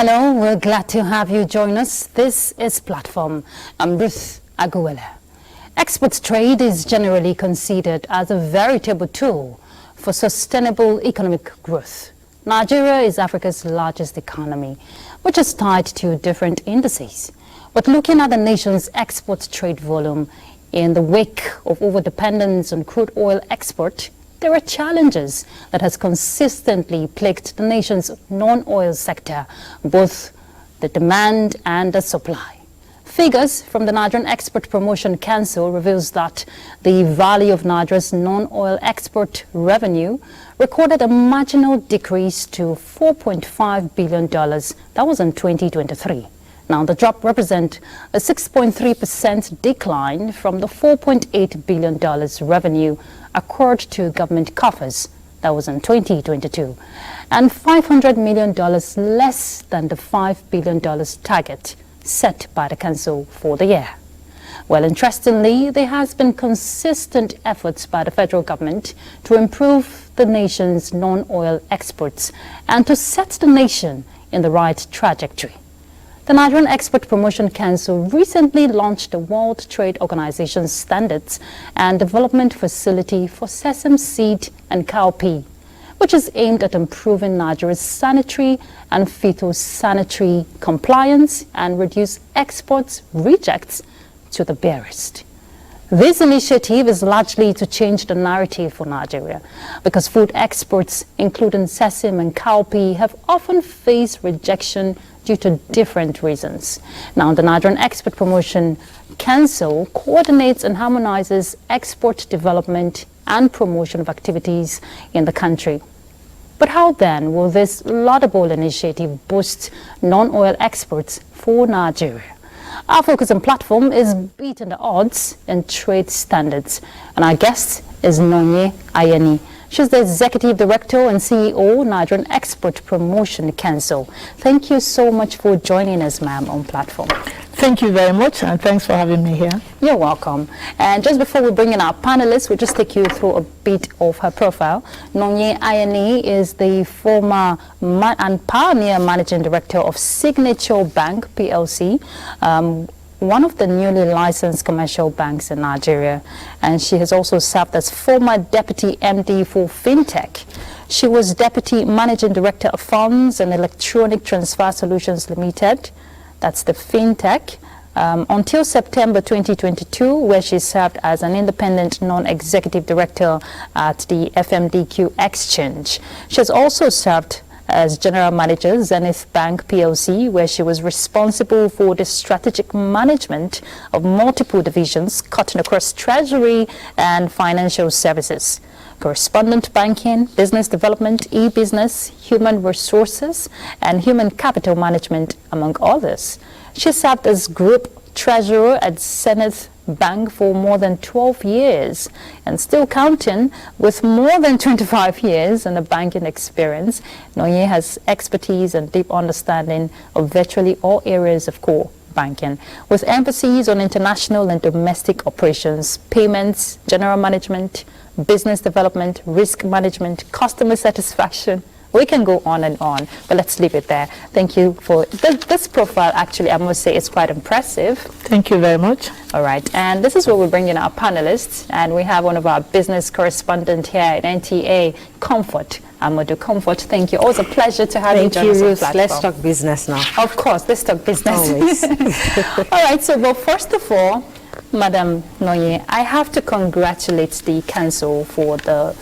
Hello, we're glad to have you join us. This is Platform. I'm Ruth Aguwele. Export trade is generally considered as a veritable tool for sustainable economic growth. Nigeria is Africa's largest economy, which is tied to different indices. But looking at the nation's export trade volume in the wake of overdependence on crude oil export, there are challenges that has consistently plagued the nation's non-oil sector, both the demand and the supply. Figures from the Nigerian Export Promotion Council reveals that the value of Nigeria's non-oil export revenue recorded a marginal decrease to $4.5 billion. That was in 2023. Now, the drop represents a 6.3% decline from the $4.8 billion revenue accrued to government coffers. That was in 2022, and $500 million less than the $5 billion target set by the Council for the year. Well, interestingly, there has been consistent efforts by the federal government to improve the nation's non-oil exports and to set the nation in the right trajectory. The Nigerian Export Promotion Council recently launched the World Trade Organization Standards and Development Facility for Sesame Seed and Cowpea, which is aimed at improving Nigeria's sanitary and phytosanitary compliance and reduce exports rejects to the barest. This initiative is largely to change the narrative for Nigeria because food exports, including sesame and cowpea, have often faced rejection due to different reasons. Now, the Nigerian Export Promotion Council coordinates and harmonizes export development and promotion of activities in the country. But how then will this laudable initiative boost non-oil exports for Nigeria? Our focus and platform is beating the odds in trade standards, and our guest is Nonye Ayeni. She's the Executive Director and CEO, Nigerian Export Promotion Council. Thank you so much for joining us, ma'am, on platform. Thank you very much, and thanks for having me here. You're welcome. And just before we bring in our panelists, we'll just take you through a bit of her profile. Nonye Ayeni is the former and pioneer Managing Director of Signature Bank, PLC, one of the newly licensed commercial banks in Nigeria, and she has also served as former Deputy MD for FinTech. She was Deputy Managing Director of Funds and Electronic Transfer Solutions Limited, that's the FinTech, until September 2022, where she served as an independent non-executive director at the FMDQ Exchange. She has also served as General Manager, Zenith Bank PLC, where she was responsible for the strategic management of multiple divisions cutting across treasury and financial services, correspondent banking, business development, e-business, human resources, and human capital management, among others. She served as Group Treasurer at Zenith Bank for more than 12 years and still counting, with more than 25 years in the banking experience. Nonye has expertise and deep understanding of virtually all areas of core banking, with emphasis on international and domestic operations, payments, general management, business development, risk management, customer satisfaction. We can go on and on, but let's leave it there. Thank you for this profile. Actually, I must say it's quite impressive. Thank you very much. All right, and this is where we bring in our panelists, and we have one of our business correspondents here at NTA, Comfort. Amadu Comfort, thank you. Always a pleasure to have you join us on the platform. Let's talk business now. Of course, let's talk business. Always. All right, so but first of all, Madam Nonye, I have to congratulate the council for the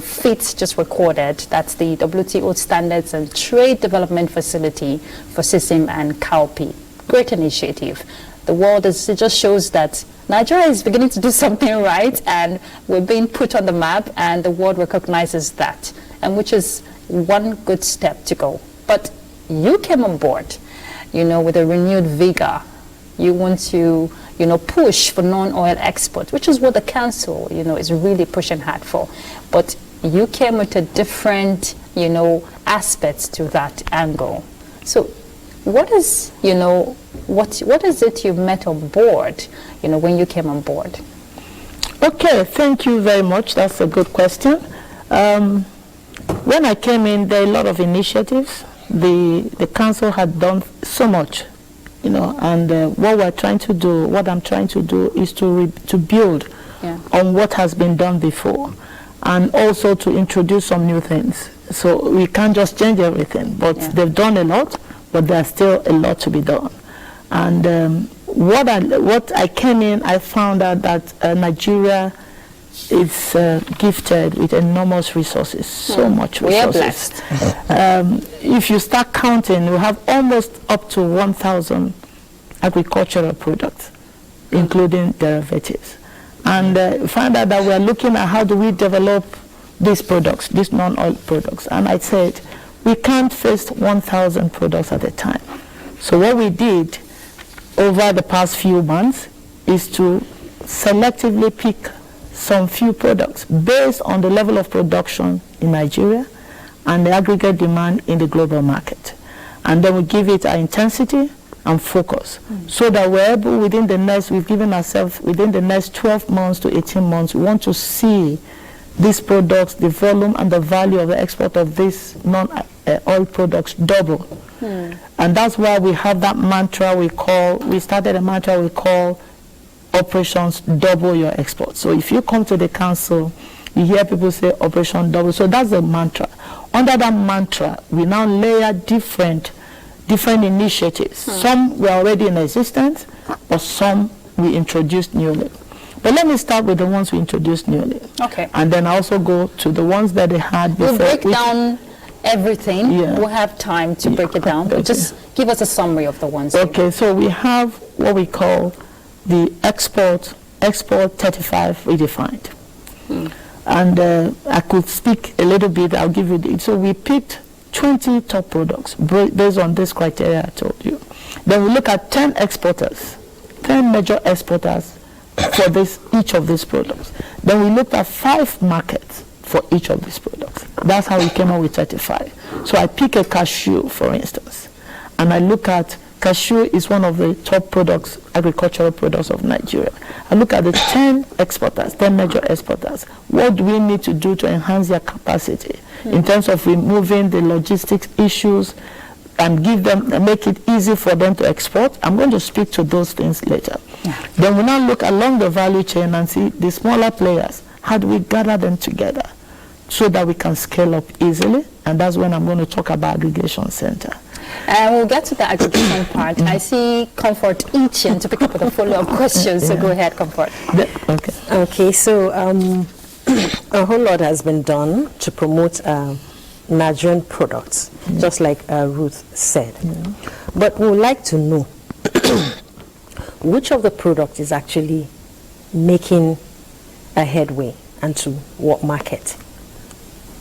feats just recorded. That's the WTO Standards and Trade Development Facility for Sesame and Cowpea. Great initiative. The world it just shows that Nigeria is beginning to do something right, and we're being put on the map, and the world recognizes that, and which is one good step to go. But you came on board, with a renewed vigor. You want to, push for non-oil export, which is what the council, is really pushing hard for. But you came with a different, aspects to that angle. So what is, what is it you met on board, when you came on board? Okay, thank you very much. That's a good question. When I came in, there are a lot of initiatives the council had done so much, you know, and what I'm trying to do is to build on what has been done before, and also to introduce some new things. So we can't just change everything, but they've done a lot, but there's still a lot to be done. And what I came in, I found out that Nigeria is gifted with enormous resources, so much resources. We are blessed. If you start counting, we have almost up to 1,000 agricultural products, including derivatives. And find out that we are looking at how do we develop these products, these non-oil products. And I said, we can't face 1,000 products at a time. So what we did over the past few months is to selectively pick some few products based on the level of production in Nigeria and the aggregate demand in the global market. And then we give it our intensity and focus, so that we're able we've given ourselves within the next 12 months to 18 months, we want to see these products, the volume and the value of the export of these non-oil products double. And that's why we have that mantra we started a mantra we call operations double your export. So if you come to the council, you hear people say operation double. So that's the mantra. Under that mantra, we now layer different initiatives. Some were already in existence, but some we introduced newly. But let me start with the ones we introduced newly. Okay. And then also go to the ones that they had before. We'll break down everything. We'll have time to break it down. Okay. Just give us a summary of the ones. Okay, so we have what we call the export 35 redefined. And I could speak a little bit, I'll give you the, so we picked 20 top products based on this criteria I told you. Then we look at 10 exporters, 10 major exporters for each of these products. Then we looked at 5 markets for each of these products. That's how we came up with 35. So I pick a cashew, for instance, and I look at cashew is one of the top products, agricultural products of Nigeria. I look at the 10 exporters, 10 major exporters. What do we need to do to enhance their capacity in terms of removing the logistics issues and make it easy for them to export? I'm going to speak to those things later. Then we now look along the value chain and see the smaller players. How do we gather them together so that we can scale up easily? And that's when I'm going to talk about aggregation center. We'll get to the aggregation part. I see Comfort itching to pick up with a follow-up question, so go ahead, Comfort. Okay, so a whole lot has been done to promote Nigerian products, just like Ruth said. But we would like to know which of the products is actually making a headway and to what market?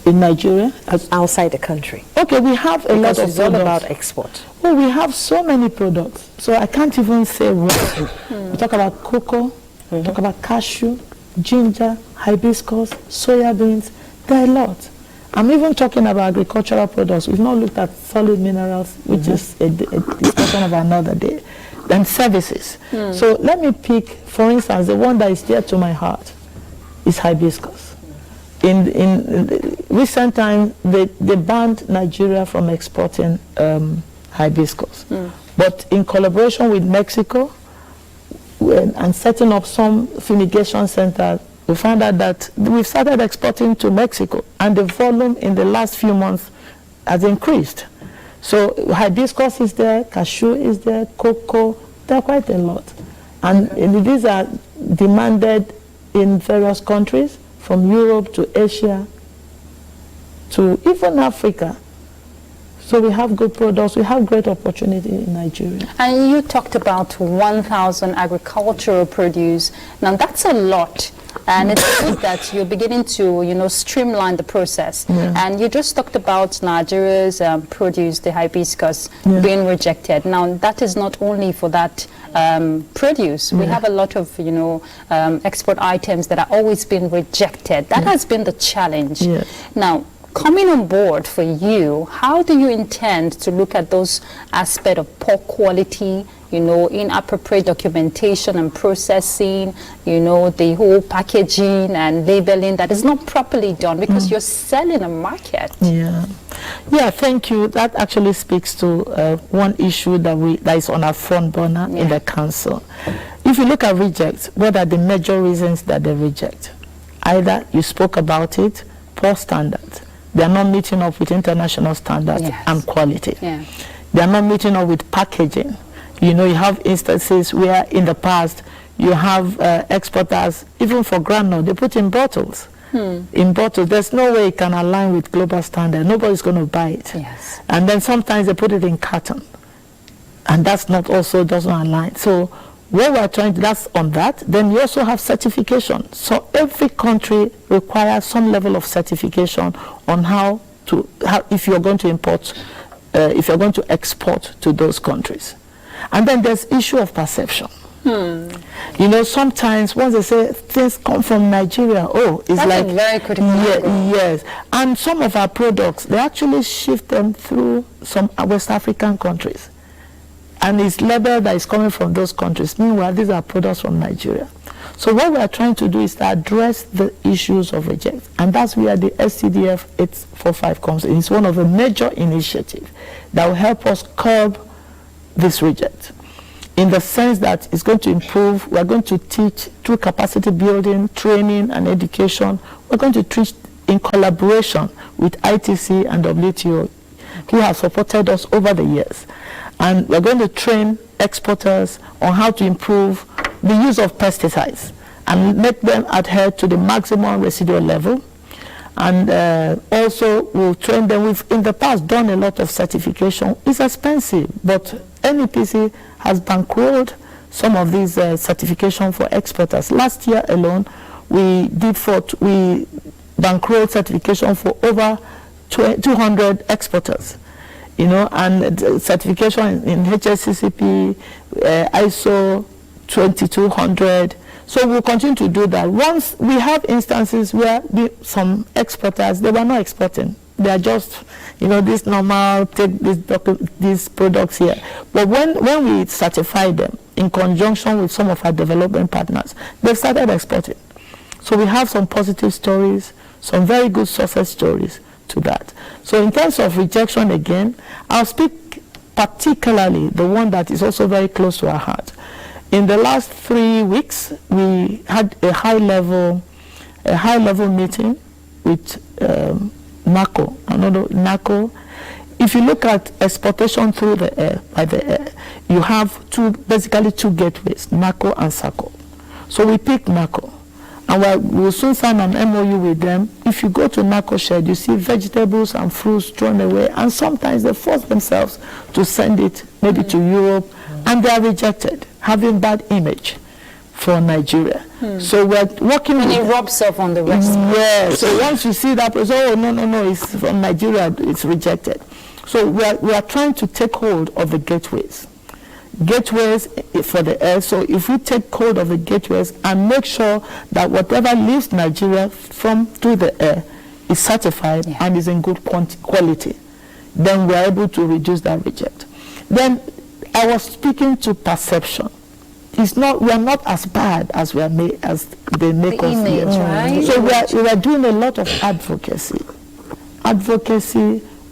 In Nigeria? Outside the country. Okay, we have a lot of it's all about export. Well, we have so many products, so I can't even say one. We talk about cocoa, we talk about cashew, ginger, hibiscus, soya beans. There are a lot. I'm even talking about agricultural products. We've not looked at solid minerals, which is a discussion of another day. Then services. So let me pick, for instance, the one that is dear to my heart is hibiscus. In recent times, they banned Nigeria from exporting hibiscus. But in collaboration with Mexico and setting up some fumigation centers, we found out that we've started exporting to Mexico, and the volume in the last few months has increased. So hibiscus is there, cashew is there, cocoa, there are quite a lot. And these are demanded in various countries, from Europe to Asia to even Africa. So we have good products, we have great opportunity in Nigeria. And you talked about 1,000 agricultural produce. Now that's a lot. And it's good that you're beginning to, streamline the process. And you just talked about Nigeria's produce, the hibiscus, being rejected. Now that is not only for that produce. We have a lot of, export items that are always being rejected. That has been the challenge. Now, Coming on board for you, how do you intend to look at those aspects of poor quality, inappropriate documentation and processing, the whole packaging and labeling that is not properly done because you're selling a market? Yeah, thank you. That actually speaks to one issue that is on our front burner in the council. If you look at rejects, what are the major reasons that they reject? Either you spoke about it, poor standards. They are not meeting up with international standards and quality. They are not meeting up with packaging. You have instances where in the past you have exporters, even for granule, they put in bottles. In bottles, there's no way it can align with global standard. Nobody's going to buy it. And then sometimes they put it in carton, and that's not also doesn't align. So what we're trying to, that's on that. Then you also have certification. So every country requires some level of certification on how if you're going to import, if you're going to export to those countries. And then there's issue of perception. Sometimes once they say things come from Nigeria, it's that's like very critical. Yes, and some of our products, they actually shift them through some West African countries, and it's label that is coming from those countries. Meanwhile, these are products from Nigeria. So what we are trying to do is to address the issues of reject, and that's where the STDF 845 comes in. It's one of the major initiatives that will help us curb this reject, in the sense that it's going to improve. We're going to teach through capacity building, training, and education. We're going to teach in collaboration with ITC and WTO, who have supported us over the years. And we're going to train exporters on how to improve the use of pesticides and make them adhere to the maximum residual level. And also we'll train them. We've in the past done a lot of certification. It's expensive, but NEPC has bankrolled some of these certification for exporters. Last year alone, we bankrolled certification for over 200 exporters. And certification in HACCP, ISO 2200. So we'll continue to do that. Once we have instances where some exporters, they were not exporting. They are just, this normal, take these products here. But when we certify them in conjunction with some of our development partners, they've started exporting. So we have some positive stories, some very good success stories to that. So in terms of rejection, again, I'll speak particularly the one that is also very close to our heart. In the last 3 weeks, we had a high-level meeting with NACO. NACO. If you look at exportation through the air, by the air, you have basically two gateways, NACO and SACO. So we picked NACO, and we'll soon sign an MOU with them. If you go to NACO shed, you see vegetables and fruits thrown away, and sometimes they force themselves to send it maybe to Europe, and they are rejected, having bad image for Nigeria. So we're working and with... it rubs off on the rest. Yeah, so once you see that, no, it's from Nigeria, it's rejected. So we are trying to take hold of the gateways for the air. So if we take hold of the gateways and make sure that whatever leaves Nigeria through the air is certified and is in good quality, then we're able to reduce that reject. Then I was speaking to perception. We are not as bad as they make us image, right? So we are doing a lot of advocacy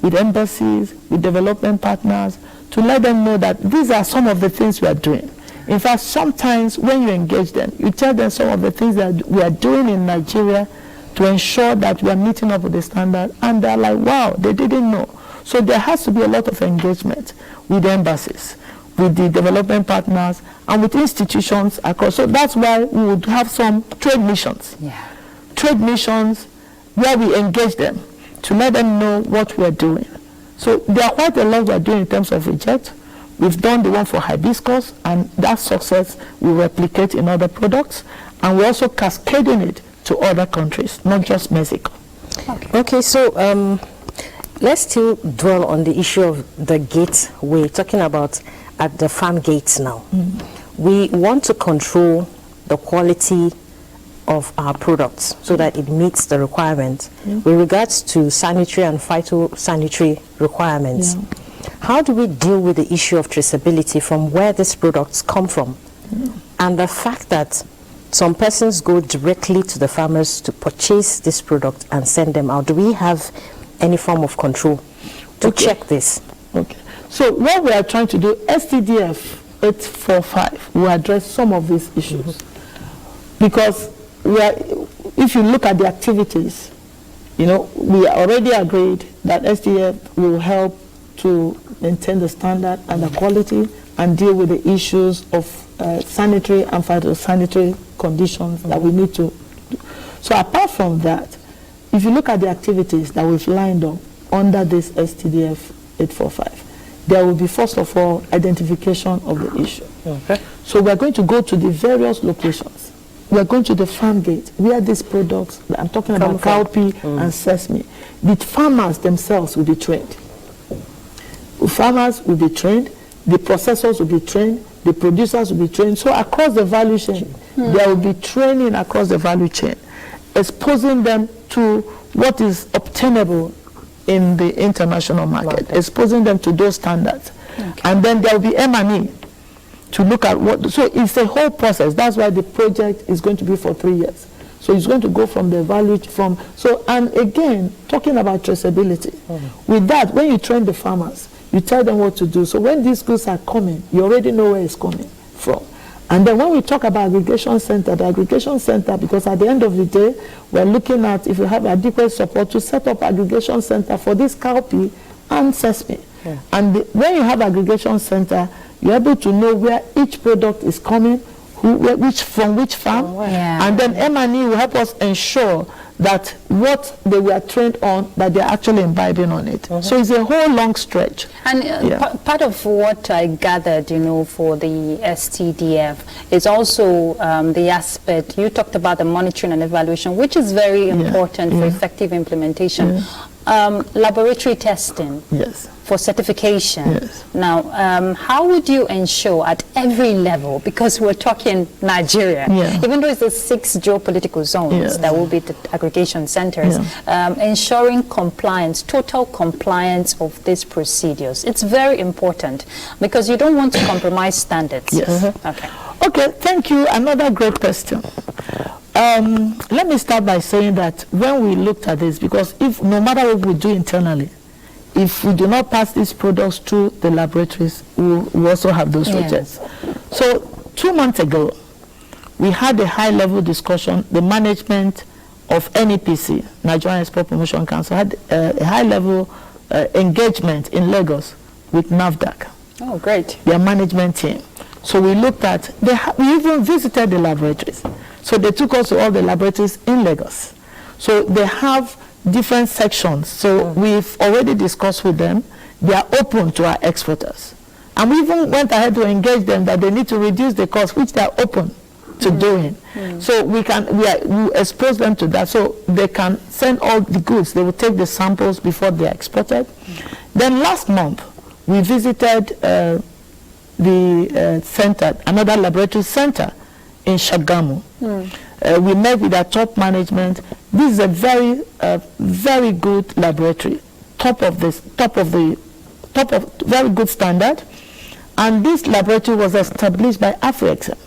with embassies, with development partners, to let them know that these are some of the things we are doing. In fact, sometimes when you engage them, you tell them some of the things that we are doing in Nigeria to ensure that we are meeting up with the standard, and they're like, wow, they didn't know. So there has to be a lot of engagement with embassies, with the development partners, and with institutions across. So that's why we would have some trade missions. Trade missions where we engage them to let them know what we're doing. So there are quite a lot we're doing in terms of reject. We've done the one for hibiscus, and that success we replicate in other products, and we're also cascading it to other countries, not just Mexico. Okay, so let's still dwell on the issue of the gateway, talking about at the farm gates now. We want to control the quality of our products so that it meets the requirements. With regards to sanitary and phytosanitary requirements, how do we deal with the issue of traceability from where these products come from? And the fact that some persons go directly to the farmers to purchase this product and send them out. Do we have any form of control to check this? Okay. So what we are trying to do, STDF 845, will address some of these issues. Because if you look at the activities, we already agreed that STDF will help to maintain the standard and the quality and deal with the issues of sanitary and phytosanitary conditions that we need to do. So apart from that, if you look at the activities that we've lined up under this STDF 845, there will be, first of all, identification of the issue. Okay. So we're going to go to the various locations. We're going to the farm gate where these products, I'm talking about cowpea and sesame, the farmers themselves will be trained. Farmers will be trained, the processors will be trained, the producers will be trained. So across the value chain, there will be training across the value chain, exposing them to what is obtainable in the international market, exposing them to those standards. And then there will be M&E to look at what, so it's a whole process. That's why the project is going to be for 3 years. So it's going to go from the value, and again, talking about traceability. With that, when you train the farmers, you tell them what to do. So when these goods are coming, you already know where it's coming from. And then when we talk about aggregation center, the aggregation center, because at the end of the day, we're looking at if we have adequate support to set up aggregation center for this cowpea and sesame. And when you have aggregation center, you're able to know where each product is coming, from which farm, and then M&E will help us ensure that what they were trained on, that they're actually imbibing on it. So it's a whole long stretch. And part of what I gathered, for the STDF is also the aspect, you talked about the monitoring and evaluation, which is very important for effective implementation. Laboratory testing for certification. Now, how would you ensure at every level, because we're talking Nigeria, even though it's the 6 geopolitical zones that will be the aggregation centers, ensuring compliance, total compliance of these procedures. It's very important because you don't want to compromise standards. Okay, thank you. Another great question. Let me start by saying that when we looked at this, because no matter what we do internally, if we do not pass these products through the laboratories, we also have those rejects. So 2 months ago, we had a high-level discussion. The management of NEPC, Nigerian Export Promotion Council, had a high-level engagement in Lagos with NAFDAC. Oh, great. Their management team. So we looked at, we even visited the laboratories. So they took us to all the laboratories in Lagos. So they have different sections. So we've already discussed with them. They are open to our exporters. And we even went ahead to engage them that they need to reduce the cost, which they are open to doing. So we expose them to that. So they can send all the goods. They will take the samples before they are exported. Then last month, we visited the center, another laboratory center in Shagamu. We met with our top management. This is a very good laboratory, top of very good standard. And this laboratory was established by AfriExim,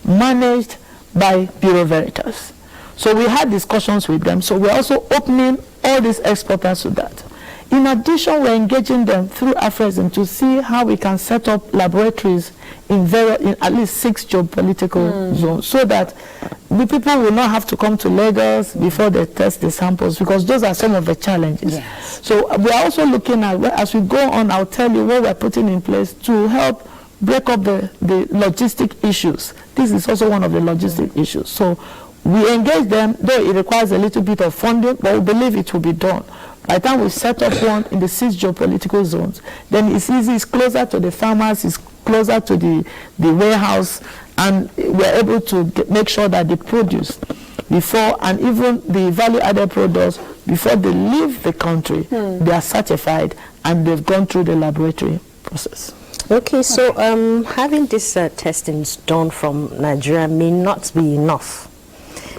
managed by Bureau Veritas. So we had discussions with them. So we're also opening all these exporters to that. In addition, we're engaging them through AfriExim to see how we can set up laboratories in at least 6 geopolitical zones, so that the people will not have to come to Lagos before they test the samples, because those are some of the challenges. So we are also looking at, as we go on, I'll tell you what we're putting in place to help break up the logistic issues. This is also one of the logistic issues. So we engage them, though it requires a little bit of funding, but we believe it will be done. By the time we set up one in the 6 geopolitical zones, then it's easy, it's closer to the farmers, it's closer to the warehouse, and we're able to make sure that they produce before, and even the value-added products, before they leave the country, they are certified and they've gone through the laboratory process. Okay, so having these testings done from Nigeria may not be enough.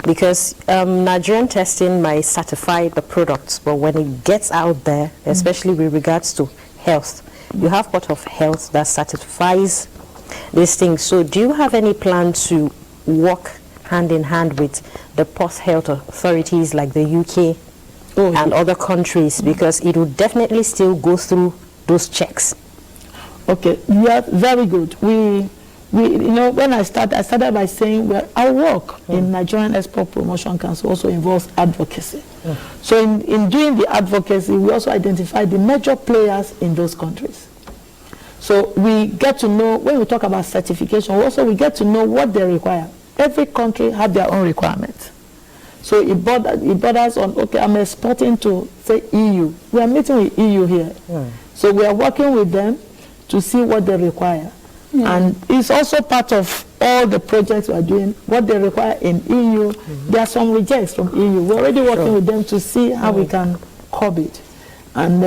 Because Nigerian testing might certify the products, but when it gets out there, especially with regards to health, you have part of health that certifies these things. So do you have any plan to work hand in hand with the post health authorities like the UK and other countries, because it will definitely still go through those checks? Okay, yeah, very good. We you know, when I started by saying, well, our work in Nigerian Export Promotion Council also involves advocacy. So in doing the advocacy, we also identify the major players in those countries. So we get to know, when we talk about certification, also we get to know what they require. Every country have their own requirements. So it borders on, okay, I'm exporting to, say, EU. We are meeting with EU here. So we are working with them to see what they require. And it's also part of all the projects we are doing, what they require in EU. There are some rejects from EU. We're already working with them to see how we can curb it. And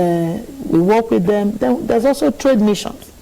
we work with them. Then there's also trade missions.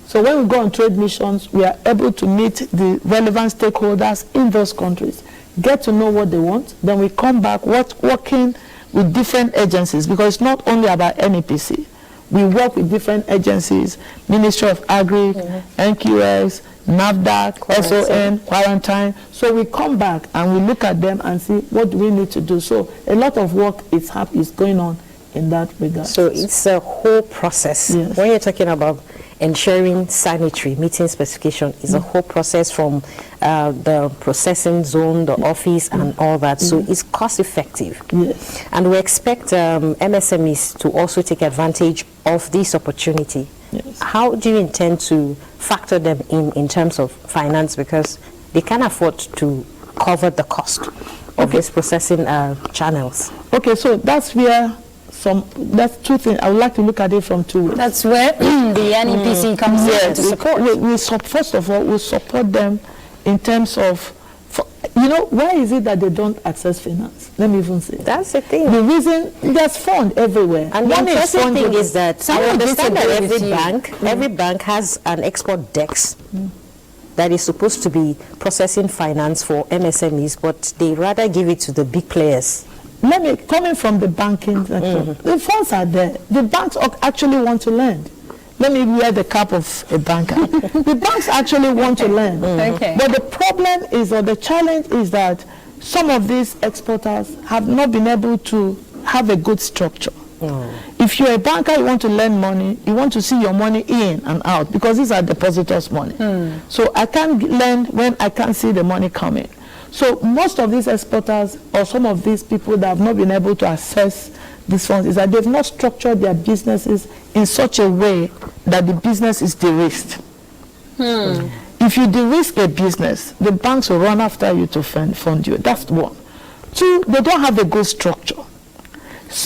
So when we go on trade missions, we are able to meet the relevant stakeholders in those countries, get to know what they want. Then we come back working with different agencies, because it's not only about NEPC. We work with different agencies, Ministry of Agri, NQS, NAFDAC, SON, Quarantine. So we come back and we look at them and see what do we need to do. So a lot of work is going on in that regard. So it's a whole process. Yes. When you're talking about ensuring sanitary, meeting specification, is a whole process from the processing zone, the office, and all that. So it's cost effective. Yes. And we expect MSMEs to also take advantage of this opportunity. Yes. How do you intend to factor them in terms of finance? Because they can't afford to cover the cost of these processing channels. Okay, so that's where that's two things. I would like to look at it from two ways. That's where the NEPC comes in to support. First of all, we support them in terms of, you know, why is it that they don't access finance? Let me even say. That's the thing. The reason, there's fund everywhere. And the interesting thing is that I understand that every bank has an export desk that is supposed to be processing finance for MSMEs, but they rather give it to the big players. Coming from the banking sector, the funds are there. The banks actually want to lend. Let me wear the cap of a banker. The banks actually want to lend. Okay. But the problem is, or the challenge is, that some of these exporters have not been able to have a good structure. If you're a banker, you want to lend money, you want to see your money in and out, because these are depositors' money. So I can't lend when I can't see the money coming. So most of these exporters, or some of these people that have not been able to access these funds, is that they've not structured their businesses in such a way that the business is de-risked. If you de-risk a business, the banks will run after you to fund you. That's one. Two, they don't have a good structure.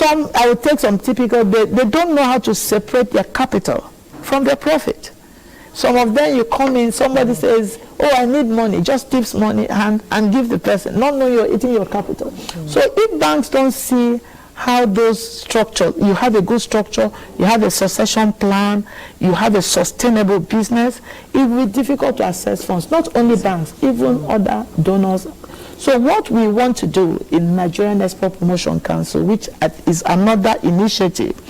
I will take some typical, they don't know how to separate their capital from their profit. Some of them, you come in, somebody says, oh, I need money, just tips money and give the person, not knowing you're eating your capital. So if banks don't see how those structures, you have a good structure, you have a succession plan, you have a sustainable business, it will be difficult to access funds, not only banks, even other donors. So what we want to do in Nigerian Export Promotion Council, which is another initiative,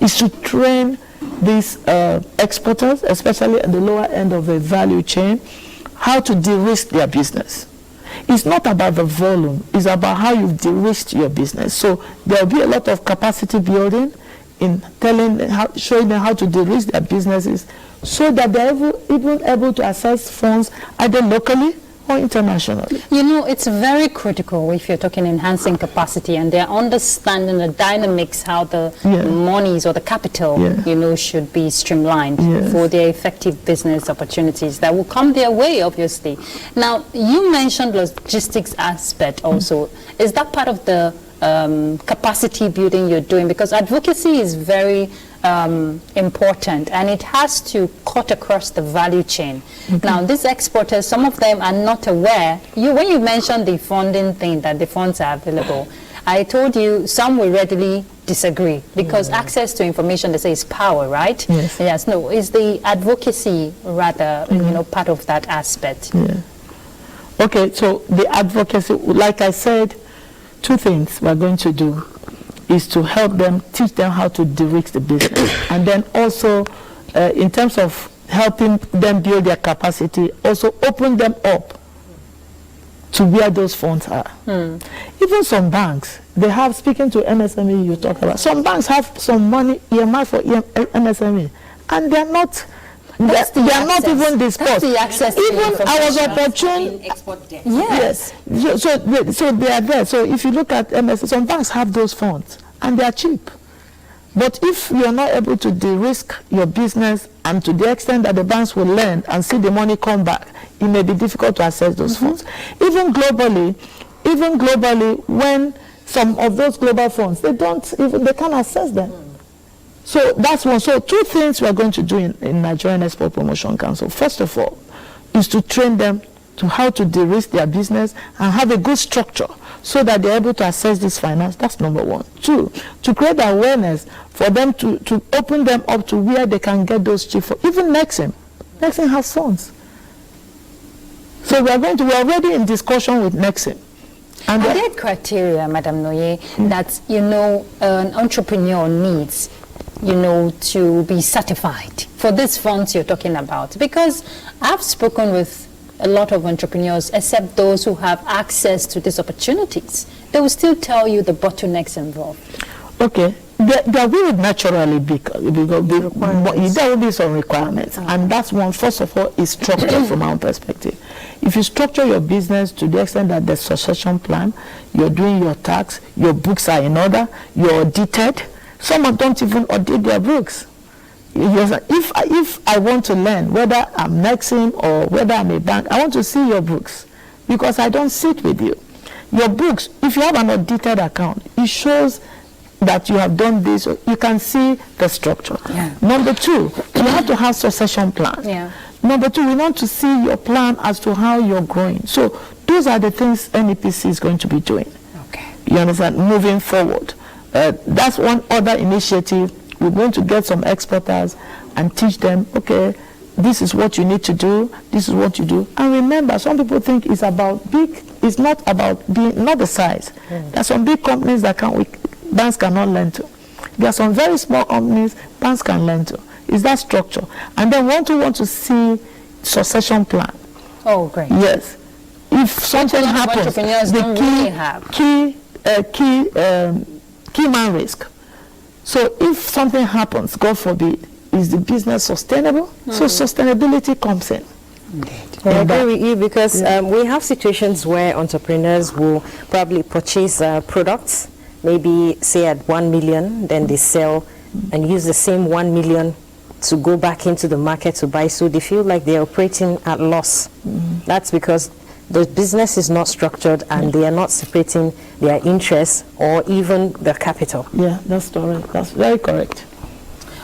is to train these exporters, especially at the lower end of the value chain, how to de-risk their business. It's not about the volume, it's about how you de-risk your business. So there will be a lot of capacity building in showing them how to de-risk their businesses, so that they're even able to access funds either locally or internationally. You know, it's very critical if you're talking enhancing capacity and they're understanding the dynamics, how the monies or the capital, you know, should be streamlined for their effective business opportunities that will come their way, obviously. Now, you mentioned logistics aspect also. Is that part of the capacity building you're doing? Because advocacy is very important, and it has to cut across the value chain. Now, these exporters, some of them are not aware. When you mentioned the funding thing, that the funds are available, I told you some will readily disagree, because access to information, they say, is power, right? Yes. No, is the advocacy rather, you know, part of that aspect? Okay, so the advocacy, like I said, two things we're going to do is to help them, teach them how to de-risk the business. And then also, in terms of helping them build their capacity, also open them up to where those funds are. Even some banks, they have, speaking to MSME you talk about, some banks have some money earmarked for MSME, and they're not, they are not even discussed. Even I was opportune. Yes. So they are there. So if you look at MS, some banks have those funds, and they are cheap. But if you are not able to de-risk your business, and to the extent that the banks will lend and see the money come back, it may be difficult to access those funds. Even globally, when some of those global funds, they can't access them. So that's one. So two things we are going to do in Nigerian Export Promotion Council. First of all, is to train them to how to de-risk their business and have a good structure so that they're able to access this finance. That's number one. Two, to create awareness for them to open them up to where they can get those cheap for. Even Nexim has funds. So we're already in discussion with Nexim. And are there criteria, Madam Noye, that an entrepreneur needs, to be certified for these funds you're talking about? Because I've spoken with a lot of entrepreneurs, except those who have access to these opportunities. They will still tell you the bottlenecks involved. Okay. There will naturally be there will be some requirements, and that's one. First of all, is structure from our perspective. If you structure your business to the extent that there's succession plan, you're doing your tax, your books are in order, you're audited. Some don't even audit their books. If I want to learn, whether I'm Nexim or whether I'm a bank, I want to see your books, because I don't sit with you. Your books, if you have an audited account, it shows that you have done this. You can see the structure. Number two, you have to have succession plan. Number two, we want to see your plan as to how you're growing. So those are the things NEPC is going to be doing. Okay. You understand? Moving forward. That's one other initiative. We're going to get some exporters and teach them, okay, this is what you need to do, this is what you do. And remember, some people think it's about big, it's not about not the size. There are some big companies that banks cannot lend to. There are some very small companies banks can lend to. Is that structure? And then want to see succession plan. Oh, great. Yes. If something happens, key man risk. So if something happens, God forbid, is the business sustainable? So sustainability comes in. I agree with you, because we have situations where entrepreneurs will probably purchase products, maybe say at 1 million, then they sell and use the same 1 million to go back into the market to buy. So they feel like they're operating at loss. That's because the business is not structured, and they are not separating their interests or even their capital. Yeah, that's correct. That's very correct.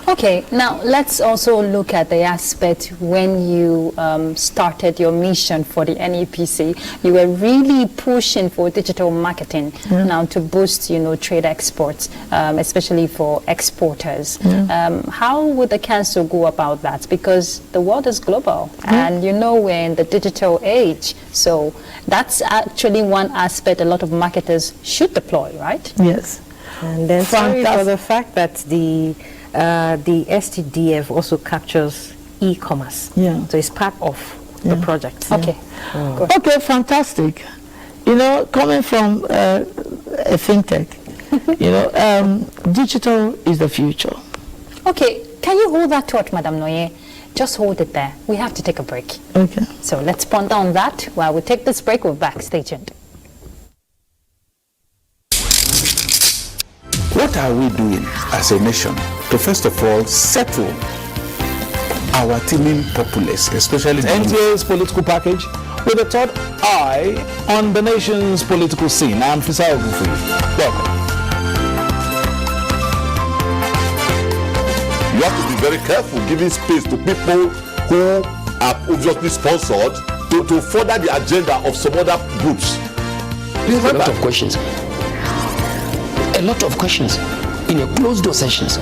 Okay, now let's also look at the aspect when you started your mission for the NEPC. You were really pushing for digital marketing now to boost, trade exports, especially for exporters. How would the council go about that? Because the world is global, and we're in the digital age. So that's actually one aspect a lot of marketers should deploy, right? Yes. And then sorry for the fact that the STDF also captures e-commerce. So it's part of the project. Okay. Okay, fantastic. Coming from a fintech, digital is the future. Okay, can you hold that thought, Madam Noye? Just hold it there. We have to take a break. Okay. So let's ponder on that. While we take this break, we're back. Stay tuned. What are we doing as a nation to first of all settle our teeming populace, especially the NTA's political package with a third eye on the nation's political scene? I'm Fisao Gufui. Welcome. You have to be very careful giving space to people who are obviously sponsored to further the agenda of some other groups. There's a lot of questions. A lot of questions in your closed door sessions.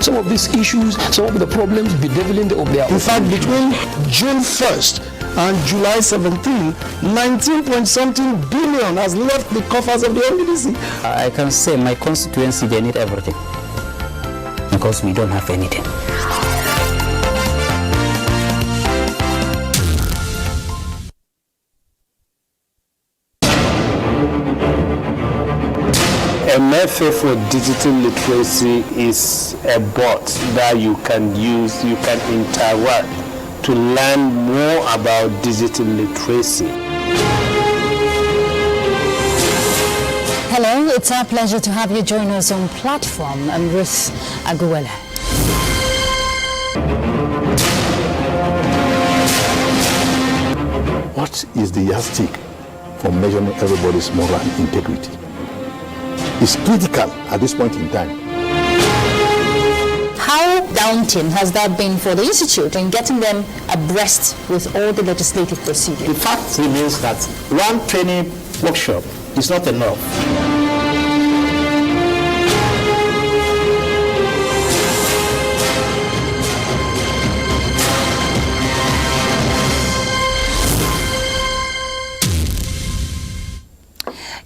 So some of these issues, some of the problems bedeviling of their. In fact, between June 1st and July 17, 19-point-something billion has left the coffers of the NBDC. I can say my constituency, they need everything because we don't have anything. A method for digital literacy is a bot that you can use, you can interact to learn more about digital literacy. Hello, it's our pleasure to have you join us on Platform. I'm Ruth Aguwele. What is the yardstick for measuring everybody's moral integrity? It's critical at this point in time. How daunting has that been for the Institute in getting them abreast with all the legislative procedures? The fact remains that one training workshop is not enough.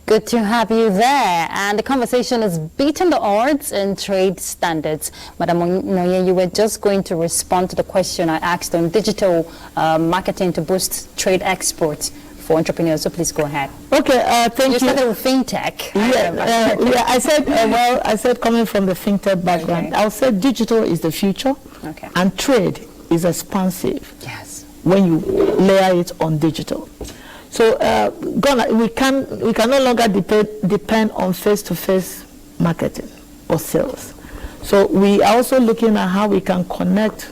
Good to have you there. And the conversation is beating the odds in trade standards. Madam Moye, you were just going to respond to the question I asked on digital marketing to boost trade exports for entrepreneurs. So please go ahead. Okay, thank you. You started with fintech. Yeah, I said coming from the fintech background, okay. I'll say digital is the future, okay. And trade is expansive. Yes. When you layer it on digital. So we can no longer depend on face-to-face marketing or sales. So we are also looking at how we can connect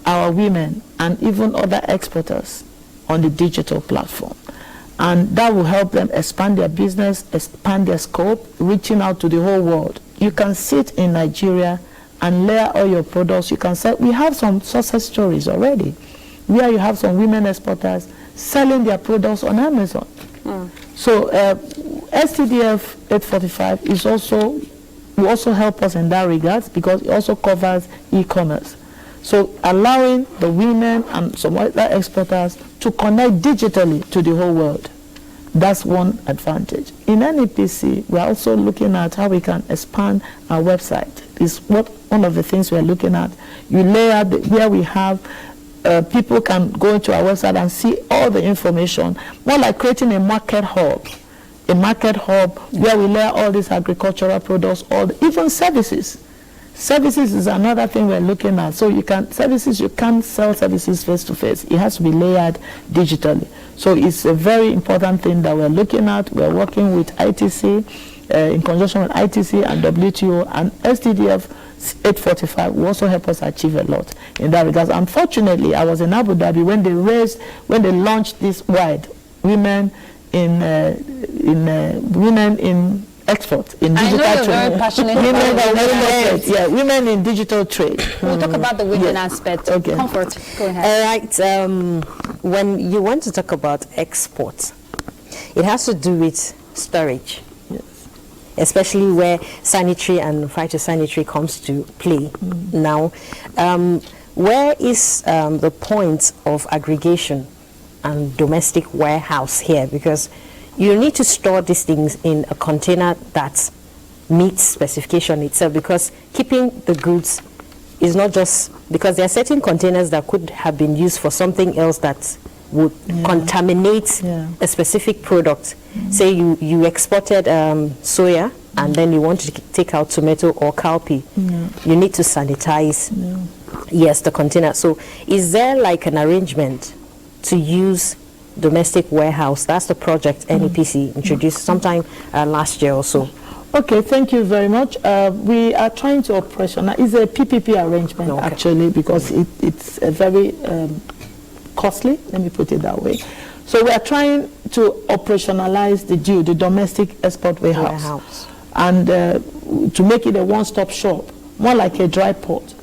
our women and even other exporters on the digital platform. And that will help them expand their business, expand their scope, reaching out to the whole world. You can sit in Nigeria and layer all your products. You can say, we have some success stories already, where you have some women exporters selling their products on Amazon. So STDF 845 is will also help us in that regard because it also covers e-commerce. So allowing the women and some other exporters to connect digitally to the whole world. That's one advantage. In NEPC, we're also looking at how we can expand our website. It's one of the things we're looking at. You layer where we have people can go into our website and see all the information, more like creating a market hub where we layer all these agricultural products, even services. Services is another thing we're looking at. So you can't sell services face to face. It has to be layered digitally. So it's a very important thing that we're looking at. We're working with ITC, in conjunction with ITC and WTO, and STDF 845 will also help us achieve a lot in that regard. Unfortunately, I was in Abu Dhabi when they launched this wide women in export in digital trade. I know you're very passionate about yeah, women in digital trade. We'll talk about the women aspect. Okay. Comfort, go ahead. All right. When you want to talk about export, it has to do with storage. Especially where sanitary and phytosanitary comes to play. Now, where is the point of aggregation and domestic warehouse here? Because you need to store these things in a container that meets specification itself, because keeping the goods is not just, because there are certain containers that could have been used for something else that would contaminate a specific product. Say you exported soya, and then you want to take out tomato or cowpea. You need to sanitize, yes, the container. So is there like an arrangement to use domestic warehouse? That's the project NEPC introduced sometime last year or so. Okay, thank you very much. We are trying to operationalize. It's a PPP arrangement, actually, because it's a very costly, let me put it that way. So we are trying to operationalize the domestic export warehouse. And to make it a one-stop shop, more like a dry port.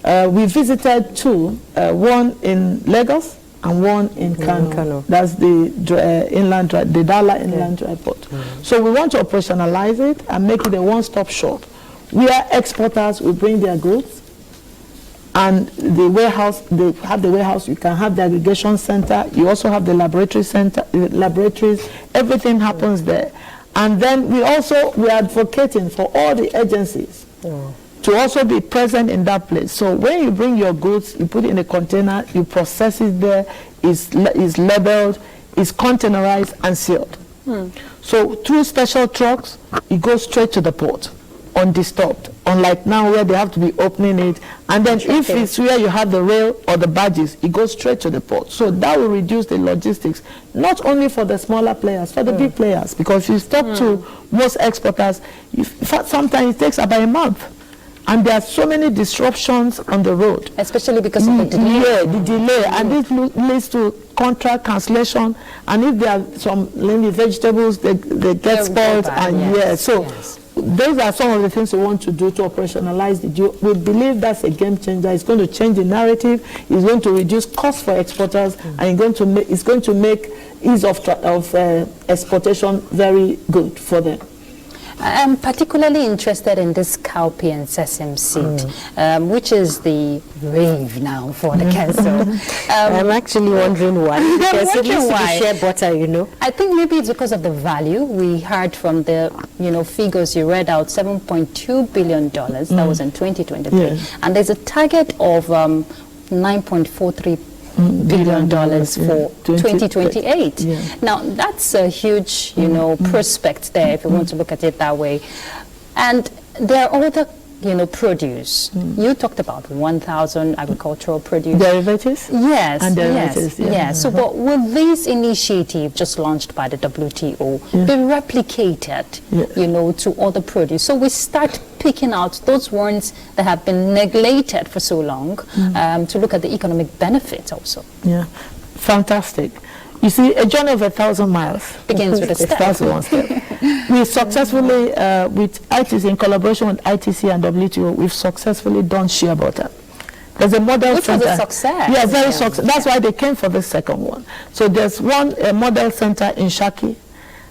We visited two, one in Lagos and one in Kano. That's the Dala Inland Dry Port. So we want to operationalize it and make it a one-stop shop where exporters will bring their goods, and the warehouse, they have the warehouse, you can have the aggregation center, you also have the laboratory center, laboratories, everything happens there. And then we are advocating for all the agencies to also be present in that place. So when you bring your goods, you put it in a container, you process it there, it's labeled, it's containerized and sealed. So through special trucks, it goes straight to the port, undisturbed. Unlike now where they have to be opening it, and then if it's where you have the rail or the barges, it goes straight to the port. So that will reduce the logistics, not only for the smaller players, for the big players, because if you talk to most exporters, sometimes it takes about a month. And there are so many disruptions on the road. Especially because of the delay. Yeah, the delay. And this leads to contract cancellation. And if there are some vegetables, they get spoiled. And so those are some of the things we want to do to operationalize the deal. We believe that's a game changer. It's going to change the narrative. It's going to reduce costs for exporters, and it's going to make ease of exportation very good for them. I'm particularly interested in this cowpea and sesame seed, which is the rave now for the council. I'm actually wondering why. Because it used to be shea butter, you know. I think maybe it's because of the value. We heard from the figures you read out, $7.2 billion. That was in 2023. Yes. And there's a target of $9.43 billion for 2028. Now that's a huge prospect there, if you want to look at it that way. And there are other produce. You talked about 1,000 agricultural produce derivatives. Yes, and derivatives. Yes. So, but will this initiative just launched by the WTO be replicated, to other produce? So we start picking out those ones that have been neglected for so long, to look at the economic benefits also. Yeah, fantastic. You see, a journey of 1,000 miles begins with a step. Starts with one step. We successfully, with ITC, in collaboration with ITC and WTO, we've successfully done shea butter. There's a model Which center. was a success. Yeah, very success. That's why they came for the second one. So there's one model center in Shaki.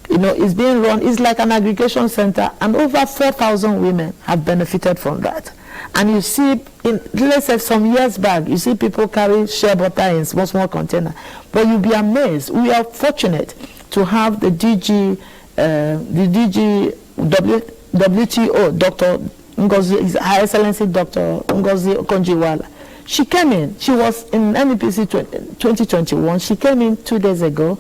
It's being run. It's like an aggregation center, and over 4,000 women have benefited from that. And you see, let's say some years back, you see people carry shea butter in small container. But you'll be amazed. We are fortunate to have the WTO, Dr. Ngozi, His High Excellency Dr. Ngozi Okonjo-Iweala. She came in. She was in MEPC 2021. She came in 2 days ago.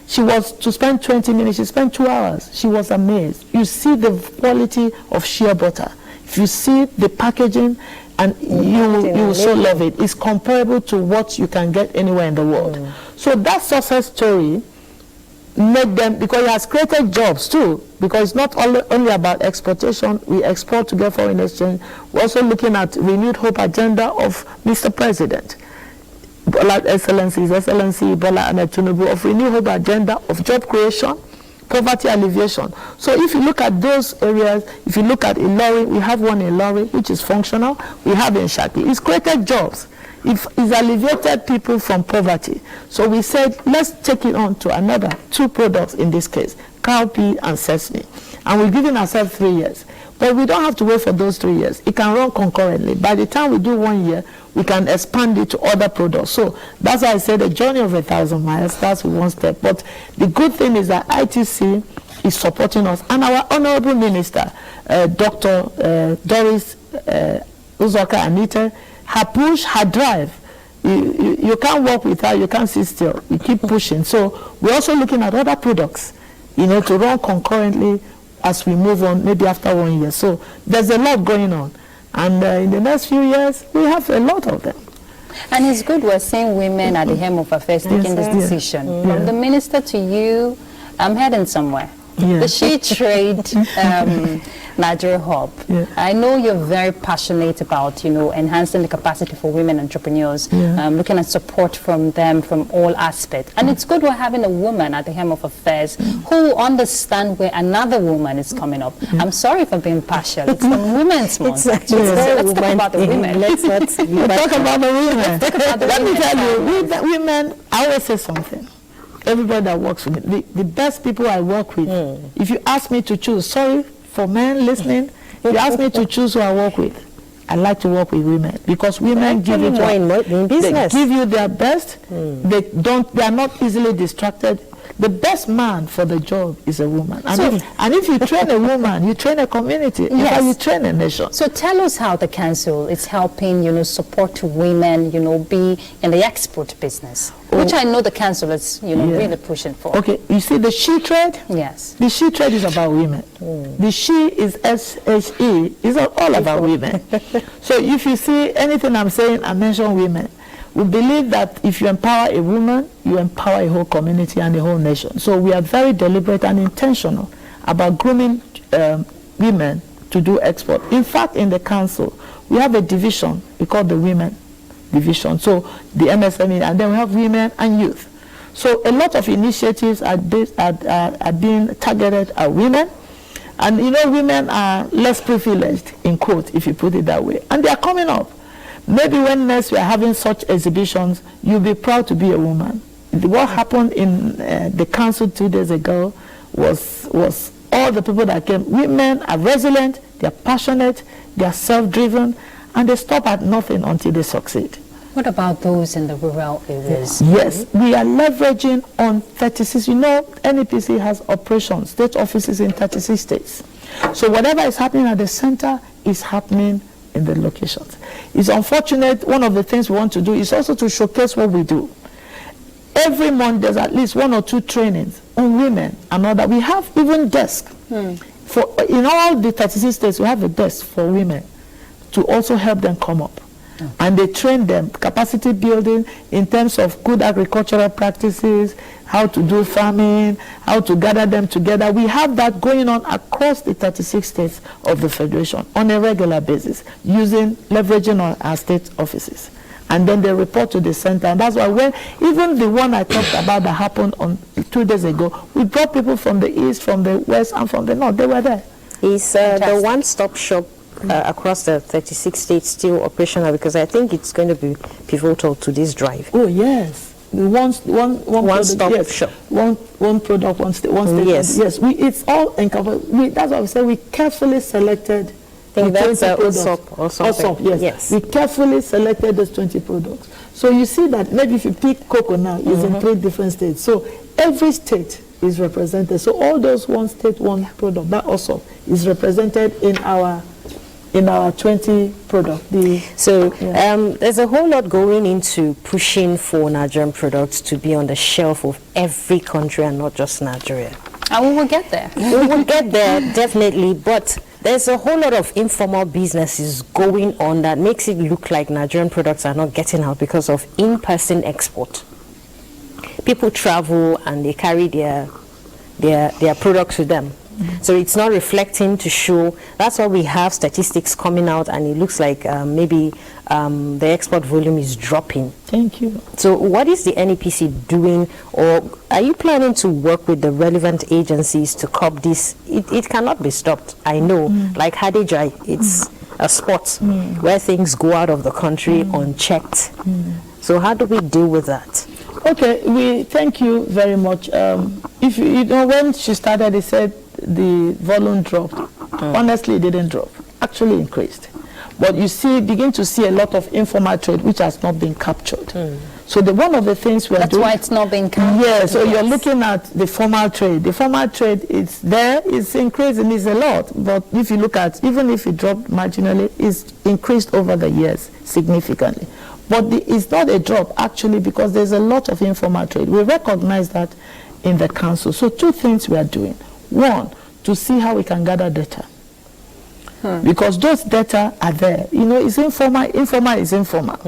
She was to spend 20 minutes. She spent 2 hours. She was amazed. You see the quality of shea butter. If you see the packaging, and you will so love it. It's comparable to what you can get anywhere in the world. So that success story made them, because it has created jobs too, because it's not only about exportation. We export to get foreign exchange. We're also looking at renewed hope agenda of Mr. President. Bola Excellency Bola Ahmed Tinubu, of renewed hope agenda of job creation, poverty alleviation. So if you look at those areas, if you look at Ilori, we have one in Ilori which is functional. We have in Shaki. It's created jobs. It's alleviated people from poverty. So we said, let's take it on to another 2 products in this case, cowpea and sesame. And we're giving ourselves 3 years. But we don't have to wait for those 3 years. It can run concurrently. By the time we do 1 year, we can expand it to other products. So that's why I said the journey of 1,000 miles starts with one step. But the good thing is that ITC is supporting us. And our Honorable Minister, Dr. Doris Uzoka Anita, her push, her drive, you can't walk with her, you can't sit still. You keep pushing. So we're also looking at other products, to run concurrently as we move on, maybe after 1 year. So there's a lot going on. And in the next few years, we have a lot of them. And it's good we're seeing women at the helm of affairs taking this decision. From the minister to you, I'm heading somewhere. The She Trade Nigeria Hub. I know you're very passionate about, enhancing the capacity for women entrepreneurs, looking at support from them from all aspects. And it's good we're having a woman at the helm of affairs who understand where another woman is coming up. I'm sorry for being partial. It's the Women's Month. Let's talk about the women. Let's talk about the women. Let me tell you, women, I always say something. Everybody that works with me, the best people I work with, if you ask me to choose, sorry for men listening, if you ask me to choose who I work with, I like to work with women because women give you in business. They give you their best. They are not easily distracted. The best man for the job is a woman. And if you train a woman, you train a community. In fact, you train a nation. So tell us how the council is helping, support women, be in the export business, which I know the council is, really pushing for. Okay, you see the she trade? Yes. The she trade is about women. The she is S-H-E, is all about women. So if you see anything I'm saying, I mention women. We believe that if you empower a woman, you empower a whole community and a whole nation. So we are very deliberate and intentional about grooming women to do export. In fact, in the council, we have a division we call the women division. So the MSME, and then we have women and youth. So a lot of initiatives are being targeted at women. And women are less privileged, in quote, if you put it that way. And they are coming up. Maybe when next we are having such exhibitions, you'll be proud to be a woman. What happened in the council 2 days ago was all the people that came. Women are resilient, they are passionate, they are self-driven, and they stop at nothing until they succeed. What about those in the rural areas? Yes, we are leveraging on 36. NEPC has operations, state offices in 36 states. So whatever is happening at the center is happening in the locations. It's unfortunate. One of the things we want to do is also to showcase what we do. Every month there's at least 1 or 2 trainings on women and all that. We have even desks. In all the 36 states, we have a desk for women to also help them come up. And they train them, capacity building in terms of good agricultural practices, how to do farming, how to gather them together. We have that going on across the 36 states of the Federation on a regular basis, leveraging on our state offices. And then they report to the center. And that's why even the one I talked about that happened on 2 days ago, we brought people from the east, from the west, and from the north. They were there. Is the one-stop shop across the 36 states still operational? Because I think it's going to be pivotal to this drive. Oh, yes. One-stop shop. One product, one state. Yes. Yes, it's all encompassed. That's why we say we carefully selected. I think that's OSOP or something. OSOP, yes. We carefully selected those 20 products. So you see that maybe if you pick cocoa now, it's in 3 different states. So every state is represented. So all those one state, one product, that also is represented in our 20 product. There's a whole lot going into pushing for Nigerian products to be on the shelf of every country and not just Nigeria. And we will get there. We will get there, definitely, but there's a whole lot of informal businesses going on that makes it look like Nigerian products are not getting out because of in-person export. People travel and they carry their products with them. So it's not reflecting to show. That's why we have statistics coming out and it looks like maybe the export volume is dropping. Thank you. So what is the NEPC doing, or are you planning to work with the relevant agencies to curb this? It cannot be stopped. I know, like Hadejai, it's a spot where things go out of the country unchecked. So how do we deal with that? Okay, we thank you very much. If when she started, they said the volume dropped. Honestly, it didn't drop. Actually increased. But you begin to see a lot of informal trade which has not been captured. So one of the things we are doing. That's why it's not being captured. Yeah, so you're looking at the formal trade. The formal trade is there, it's increasing, it's a lot. But if you look at, even if it dropped marginally, it's increased over the years significantly. But it's not a drop actually because there's a lot of informal trade. We recognize that in the council. So 2 things we are doing. One, to see how we can gather data. Because those data are there. It's informal is informal.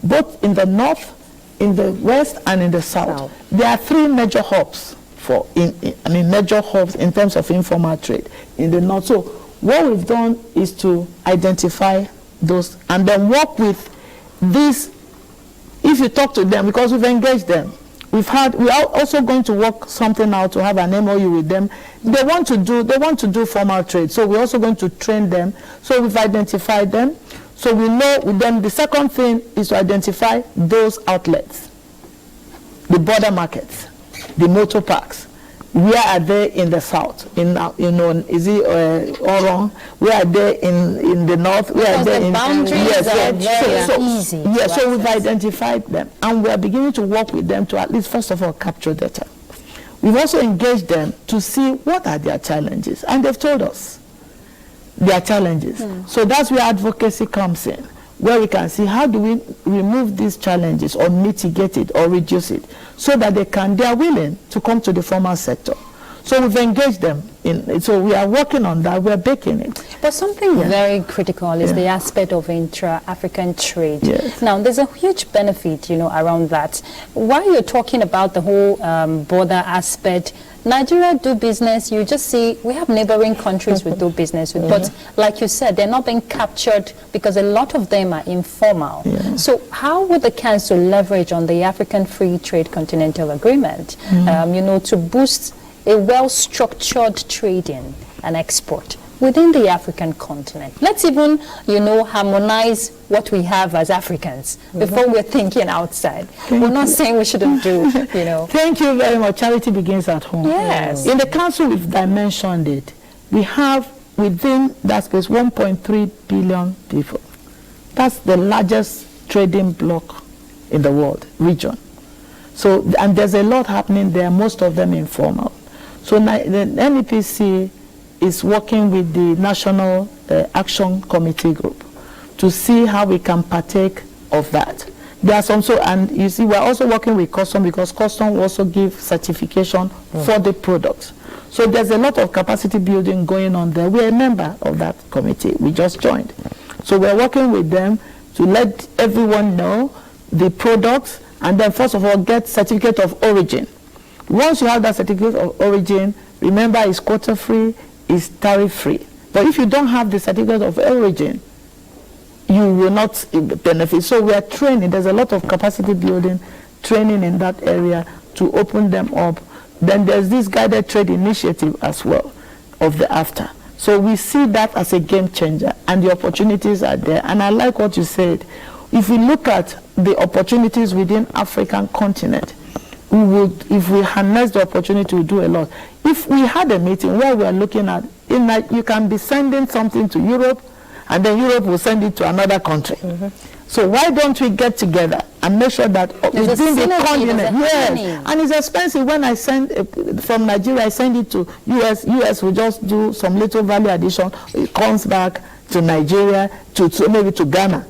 Both in the north, in the west, and in the south. There are 3 major hubs major hubs in terms of informal trade in the north. So what we've done is to identify those and then work with these. If you talk to them, because we've engaged them, we are also going to work something out to have an MOU with them. They want to do formal trade, so we're also going to train them. So we've identified them, so we know with them. The second thing is to identify those outlets, the border markets, the motor parks, Where are they in the south? Is it Oron? Where are they in the north? Where are they the in boundaries are very easy. Yeah, so we've identified them, and we are beginning to work with them to at least first of all capture data. We've also engaged them to see what are their challenges, and they've told us their challenges. So that's where advocacy comes in, where we can see how do we remove these challenges or mitigate it or reduce it so that they are willing to come to the formal sector. So we've engaged them in, so we are working on that, we're baking it. But something very critical is the aspect of intra-African trade. Yes. Now, there's a huge benefit, around that. While you're talking about the whole border aspect, Nigeria do business, you just see, we have neighboring countries we do business with, but like you said, they're not being captured because a lot of them are informal. So how would the Council leverage on the African Free Trade Continental Agreement, to boost a well-structured trading and export within the African continent? Let's even, harmonize what we have as Africans before we're thinking outside. We're not saying we shouldn't do, Thank you very much. Charity begins at home. Yes. In the Council, we've dimensioned it. We have within that space 1.3 billion people. That's the largest trading bloc in the world, region. So, and there's a lot happening there, most of them informal. So the NEPC is working with the National Action Committee Group to see how we can partake of that. There's also, and you see, we're also working with Custom because Custom will also give certification for the products. So there's a lot of capacity building going on there. We're a member of that committee. We just joined. So we're working with them to let everyone know the products and then first of all get certificate of origin. Once you have that certificate of origin, remember it's quota-free, it's tariff-free. But if you don't have the certificate of origin, you will not benefit. So we are training. There's a lot of capacity building, training in that area to open them up. Then there's this guided trade initiative as well of the AFTA. So we see that as a game changer, and the opportunities are there. And I like what you said. If we look at the opportunities within African continent, we would, if we harness the opportunity, to do a lot. If we had a meeting where we are looking at, you can be sending something to Europe, and then Europe will send it to another country. So why don't we get together and make sure that within the continent, and it's expensive. When I send from Nigeria, I send it to US. US will just do some little value addition. It comes back to Nigeria, to maybe to Ghana.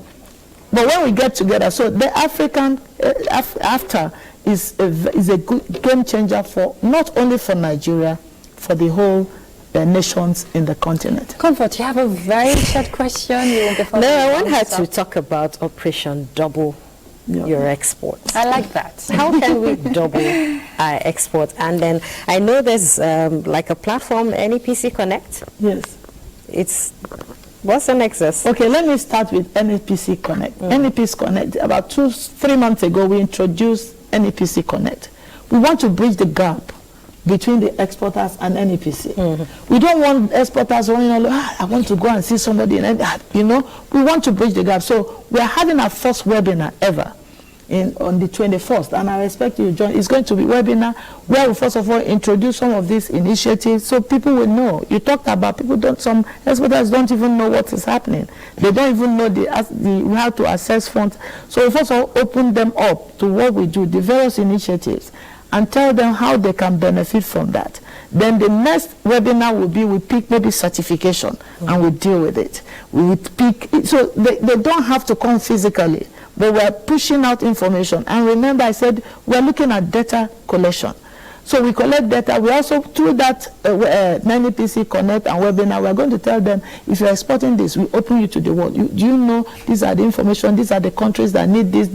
But when we get together, so the African AFTA is a good game changer for not only for Nigeria, for the whole nations in the continent. Comfort, you have a very short question. I want her to talk about Operation Double Your Export. I like that. How can we double our export? And then I know there's like a platform, NEPC Connect. Yes. What's the nexus? Okay, let me start with NEPC Connect. NEPC Connect, about 3 months ago, we introduced NEPC Connect. We want to bridge the gap between the exporters and NEPC. We don't want exporters running all, I want to go and see somebody, and we want to bridge the gap. So we are having our first webinar ever on the 21st, and I expect you to join. It's going to be a webinar where we first of all introduce some of these initiatives so people will know. You talked about some exporters don't even know what is happening. They don't even know how to access funds. So we first of all open them up to what we do, the various initiatives, and tell them how they can benefit from that. Then the next webinar will be, we pick maybe certification and we deal with it. We would pick, so they don't have to come physically, but we're pushing out information. And remember, I said we're looking at data collection. So we collect data. We also, through that NEPC Connect and webinar, we're going to tell them, if you're exporting this, we open you to the world. Do you know these are the information, these are the countries that need this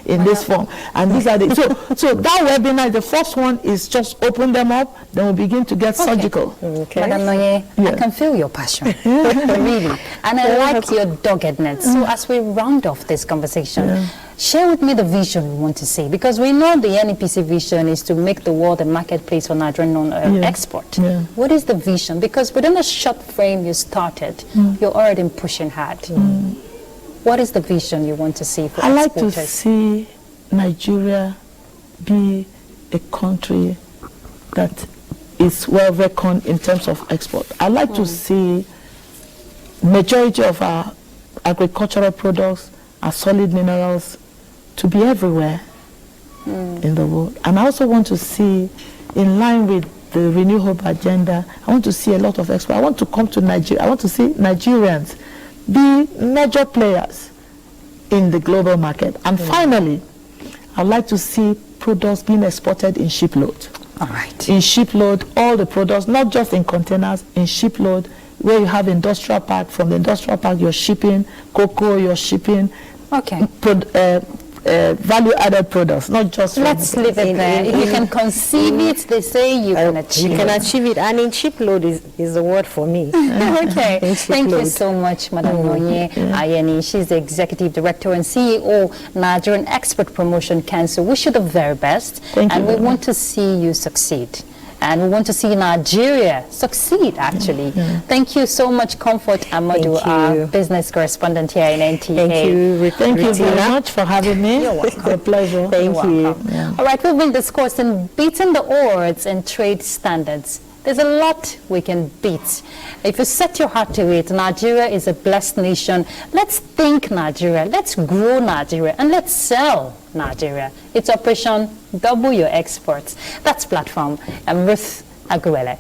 in this form. And these are the, so that webinar, the first one is just open them up, then we begin to get surgical. Madam Noye, I can feel your passion, really. And I like your doggedness. So as we round off this conversation, share with me the vision we want to see, because we know the NEPC vision is to make the world a marketplace for Nigerian export. What is the vision? Because within a short frame you started, you're already pushing hard. What is the vision you want to see for exporters? I like to see Nigeria be a country that is well reckoned in terms of export. I like to see majority of our agricultural products, our solid minerals, to be everywhere in the world. And I also want to see, in line with the Renew Hope agenda, I want to see a lot of export. I want to come to Nigeria. I want to see Nigerians be major players in the global market. And finally, I'd like to see products being exported in shipload. All right. In shipload, all the products, not just in containers, in shipload, where you have industrial park. From the industrial park, you're shipping cocoa, you're shipping value-added products, not just... Let's leave it there. If you can conceive it, they say you can achieve it. You can achieve it, and in shipload is the word for me. Okay. Thank you so much, Madam Nonye Ayeni. She's the Executive Director and CEO, Nigerian Export Promotion Council. Wish you the very best. Thank you. And we want to see you succeed. And we want to see Nigeria succeed, actually. Thank you so much, Comfort Amadu, our business correspondent here in NTA. Thank you very much for having me. You're welcome. It's a pleasure. Thank you. All right, we've been discussing beating the odds and trade standards. There's a lot we can beat. If you set your heart to it, Nigeria is a blessed nation. Let's think Nigeria, let's grow Nigeria, and let's sell Nigeria. It's Operation Double Your Exports. That's Platform. I'm Ruth Aguele.